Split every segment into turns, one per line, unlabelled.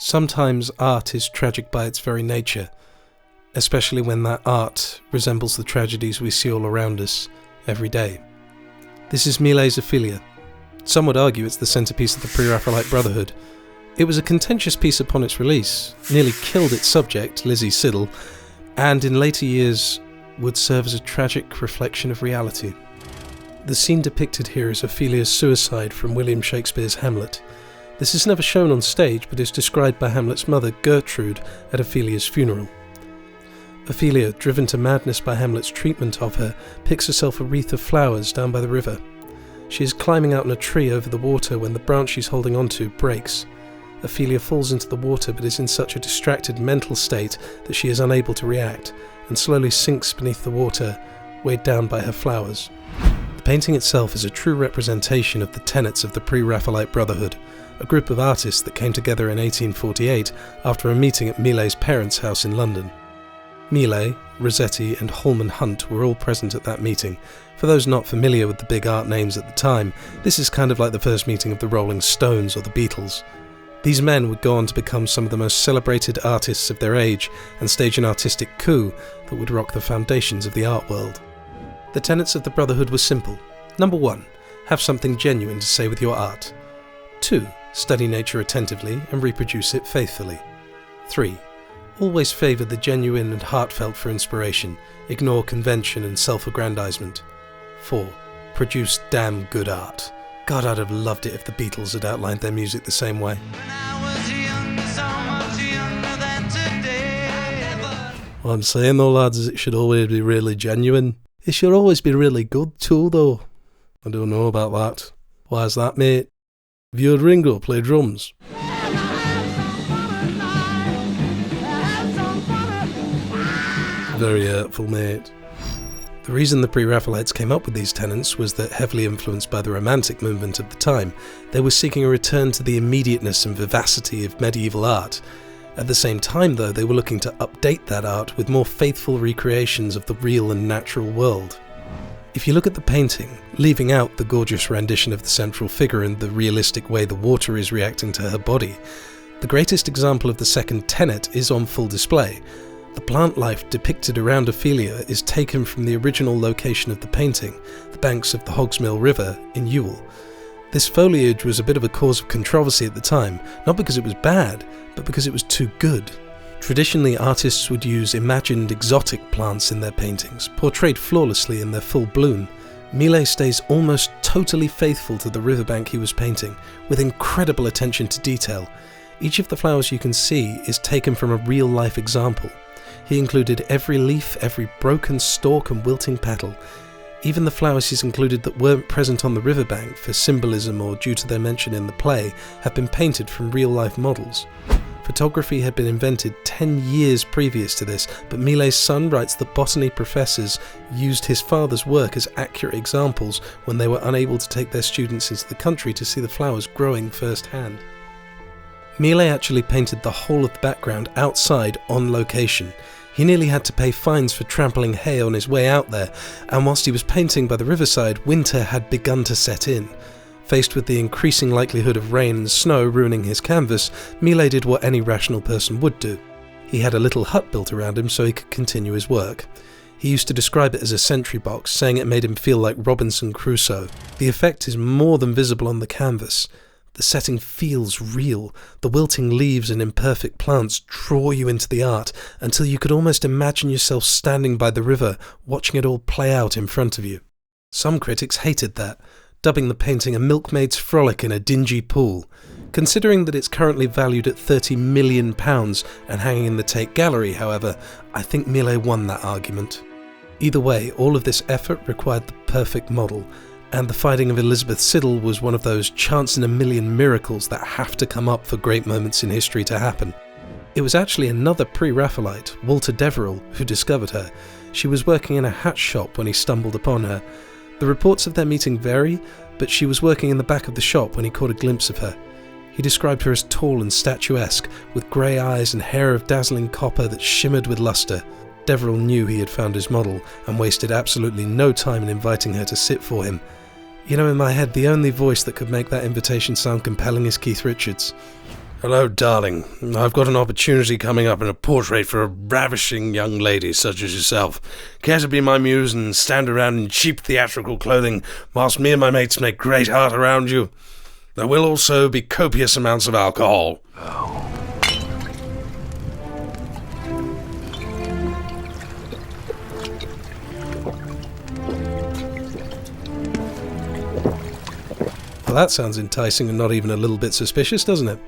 Sometimes art is tragic by its very nature, especially when that art resembles the tragedies we see all around us every day. This is Millais' Ophelia. Some would argue it's the centrepiece of the Pre-Raphaelite Brotherhood. It was a contentious piece upon its release, nearly killed its subject, Lizzie Siddall, and in later years would serve as a tragic reflection of reality. The scene depicted here is Ophelia's suicide from William Shakespeare's Hamlet. This is never shown on stage, but is described by Hamlet's mother, Gertrude, at Ophelia's funeral. Ophelia, driven to madness by Hamlet's treatment of her, picks herself a wreath of flowers down by the river. She is climbing out in a tree over the water when the branch she's holding onto breaks. Ophelia falls into the water but is in such a distracted mental state that she is unable to react, and slowly sinks beneath the water, weighed down by her flowers. The painting itself is a true representation of the tenets of the Pre-Raphaelite Brotherhood, a group of artists that came together in 1848 after a meeting at Millais' parents' house in London. Millais, Rossetti and Holman Hunt were all present at that meeting. For those not familiar with the big art names at the time, this is kind of like the first meeting of the Rolling Stones or the Beatles. These men would go on to become some of the most celebrated artists of their age and stage an artistic coup that would rock the foundations of the art world. The tenets of the Brotherhood were simple. Number 1, have something genuine to say with your art. 2, study nature attentively and reproduce it faithfully. 3, always favour the genuine and heartfelt for inspiration, ignore convention and self-aggrandizement. 4, produce damn good art. God, I'd have loved it if the Beatles had outlined their music the same way. What I'm saying though, lads, is it should always be really genuine. It should always be really good too, though. I don't know about that. Why's that, mate? Have you heard Ringo play drums? Very hurtful, mate. The reason the Pre-Raphaelites came up with these tenets was that, heavily influenced by the Romantic movement of the time, they were seeking a return to the immediateness and vivacity of medieval art. At the same time, though, they were looking to update that art with more faithful recreations of the real and natural world. If you look at the painting, leaving out the gorgeous rendition of the central figure and the realistic way the water is reacting to her body, the greatest example of the second tenet is on full display. The plant life depicted around Ophelia is taken from the original location of the painting, the banks of the Hogsmill River in Ewell. This foliage was a bit of a cause of controversy at the time, not because it was bad, but because it was too good. Traditionally, artists would use imagined exotic plants in their paintings, portrayed flawlessly in their full bloom. Millais stays almost totally faithful to the riverbank he was painting, with incredible attention to detail. Each of the flowers you can see is taken from a real-life example. He included every leaf, every broken stalk and wilting petal. Even the flowers he's included that weren't present on the riverbank for symbolism or due to their mention in the play have been painted from real-life models. Photography had been invented 10 years previous to this, but Millais' son writes that botany professors used his father's work as accurate examples when they were unable to take their students into the country to see the flowers growing firsthand. Millais actually painted the whole of the background outside on location. He nearly had to pay fines for trampling hay on his way out there, and whilst he was painting by the riverside, winter had begun to set in. Faced with the increasing likelihood of rain and snow ruining his canvas, Millais did what any rational person would do. He had a little hut built around him so he could continue his work. He used to describe it as a sentry box, saying it made him feel like Robinson Crusoe. The effect is more than visible on the canvas. The setting feels real. The wilting leaves and imperfect plants draw you into the art until you could almost imagine yourself standing by the river, watching it all play out in front of you. Some critics hated that, dubbing the painting a milkmaid's frolic in a dingy pool. Considering that it's currently valued at £30 million and hanging in the Tate Gallery, however, I think Millais won that argument. Either way, all of this effort required the perfect model, and the finding of Elizabeth Siddall was one of those chance-in-a-million miracles that have to come up for great moments in history to happen. It was actually another Pre-Raphaelite, Walter Deverell, who discovered her. She was working in a hat shop when he stumbled upon her. The reports of their meeting vary, but she was working in the back of the shop when he caught a glimpse of her. He described her as tall and statuesque, with grey eyes and hair of dazzling copper that shimmered with lustre. Deverell knew he had found his model, and wasted absolutely no time in inviting her to sit for him. You know, in my head, the only voice that could make that invitation sound compelling is Keith Richards. Hello, darling. I've got an opportunity coming up in a portrait for a ravishing young lady such as yourself. Care to be my muse and stand around in cheap theatrical clothing whilst me and my mates make great art around you? There will also be copious amounts of alcohol. Well, that sounds enticing and not even a little bit suspicious, doesn't it?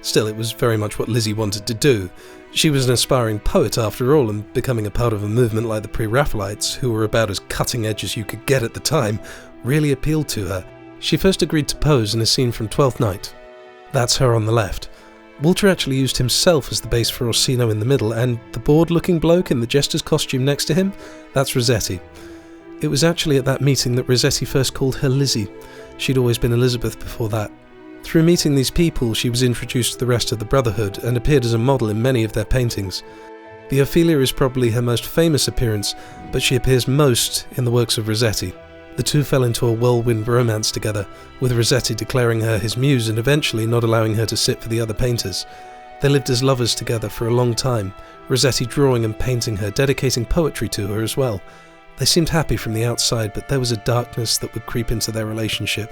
Still, it was very much what Lizzie wanted to do. She was an aspiring poet after all, and becoming a part of a movement like the Pre-Raphaelites, who were about as cutting edge as you could get at the time, really appealed to her. She first agreed to pose in a scene from Twelfth Night. That's her on the left. Walter actually used himself as the base for Orsino in the middle, and the bored-looking bloke in the jester's costume next to him, that's Rossetti. It was actually at that meeting that Rossetti first called her Lizzie. She'd always been Elizabeth before that. Through meeting these people, she was introduced to the rest of the Brotherhood and appeared as a model in many of their paintings. The Ophelia is probably her most famous appearance, but she appears most in the works of Rossetti. The two fell into a whirlwind romance together, with Rossetti declaring her his muse and eventually not allowing her to sit for the other painters. They lived as lovers together for a long time, Rossetti drawing and painting her, dedicating poetry to her as well. They seemed happy from the outside, but there was a darkness that would creep into their relationship.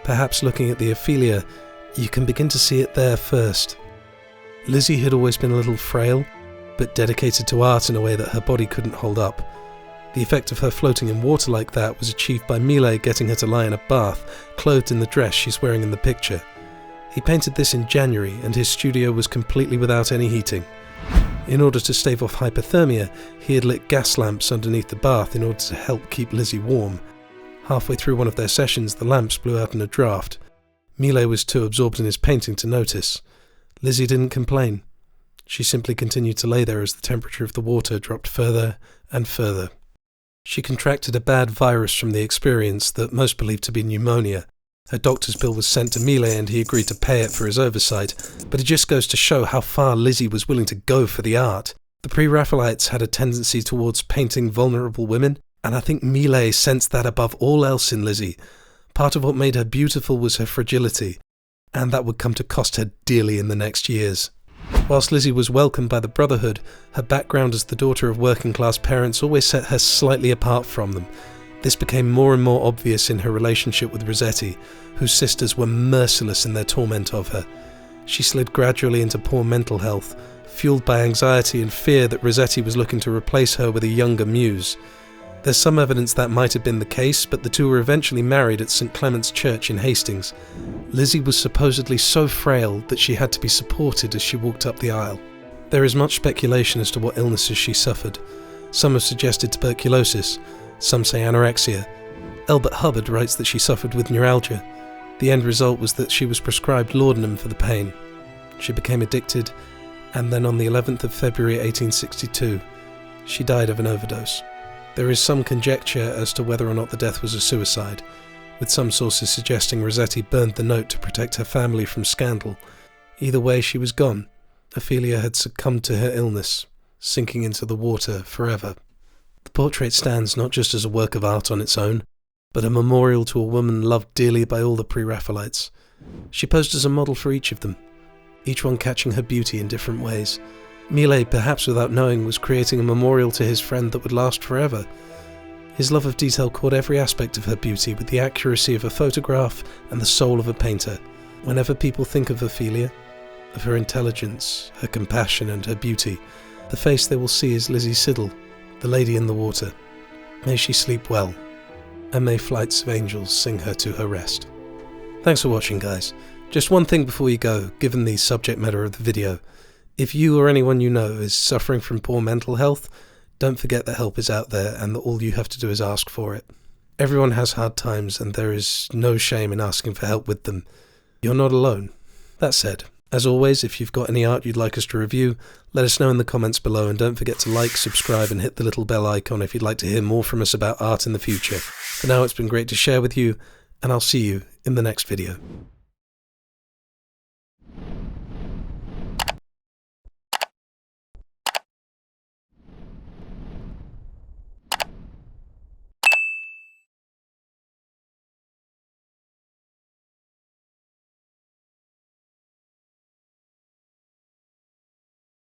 Perhaps looking at the Ophelia, you can begin to see it there first. Lizzie had always been a little frail, but dedicated to art in a way that her body couldn't hold up. The effect of her floating in water like that was achieved by Millais getting her to lie in a bath, clothed in the dress she's wearing in the picture. He painted this in January, and his studio was completely without any heating. In order to stave off hypothermia, he had lit gas lamps underneath the bath in order to help keep Lizzie warm. Halfway through one of their sessions, the lamps blew out in a draught. Millais was too absorbed in his painting to notice. Lizzie didn't complain. She simply continued to lay there as the temperature of the water dropped further and further. She contracted a bad virus from the experience that most believed to be pneumonia. Her doctor's bill was sent to Millais and he agreed to pay it for his oversight, but it just goes to show how far Lizzie was willing to go for the art. The Pre-Raphaelites had a tendency towards painting vulnerable women, and I think Millais sensed that above all else in Lizzie. Part of what made her beautiful was her fragility, and that would come to cost her dearly in the next years. Whilst Lizzie was welcomed by the Brotherhood, her background as the daughter of working-class parents always set her slightly apart from them. This became more and more obvious in her relationship with Rossetti, whose sisters were merciless in their torment of her. She slid gradually into poor mental health, fueled by anxiety and fear that Rossetti was looking to replace her with a younger muse. There's some evidence that might have been the case, but the two were eventually married at St. Clement's Church in Hastings. Lizzie was supposedly so frail that she had to be supported as she walked up the aisle. There is much speculation as to what illnesses she suffered. Some have suggested tuberculosis, some say anorexia. Elbert Hubbard writes that she suffered with neuralgia. The end result was that she was prescribed laudanum for the pain. She became addicted, and then on the 11th of February 1862, she died of an overdose. There is some conjecture as to whether or not the death was a suicide, with some sources suggesting Rossetti burned the note to protect her family from scandal. Either way, she was gone. Ophelia had succumbed to her illness, sinking into the water forever. The portrait stands not just as a work of art on its own, but a memorial to a woman loved dearly by all the Pre-Raphaelites. She posed as a model for each of them, each one catching her beauty in different ways. Millais, perhaps without knowing, was creating a memorial to his friend that would last forever. His love of detail caught every aspect of her beauty with the accuracy of a photograph and the soul of a painter. Whenever people think of Ophelia, of her intelligence, her compassion and her beauty, the face they will see is Lizzie Siddall, the lady in the water. May she sleep well, and may flights of angels sing her to her rest. Thanks for watching, guys. Just one thing before you go, given the subject matter of the video. If you or anyone you know is suffering from poor mental health, don't forget that help is out there and that all you have to do is ask for it. Everyone has hard times and there is no shame in asking for help with them. You're not alone. That said, as always, if you've got any art you'd like us to review, let us know in the comments below, and don't forget to like, subscribe and hit the little bell icon if you'd like to hear more from us about art in the future. For now, it's been great to share with you, and I'll see you in the next video.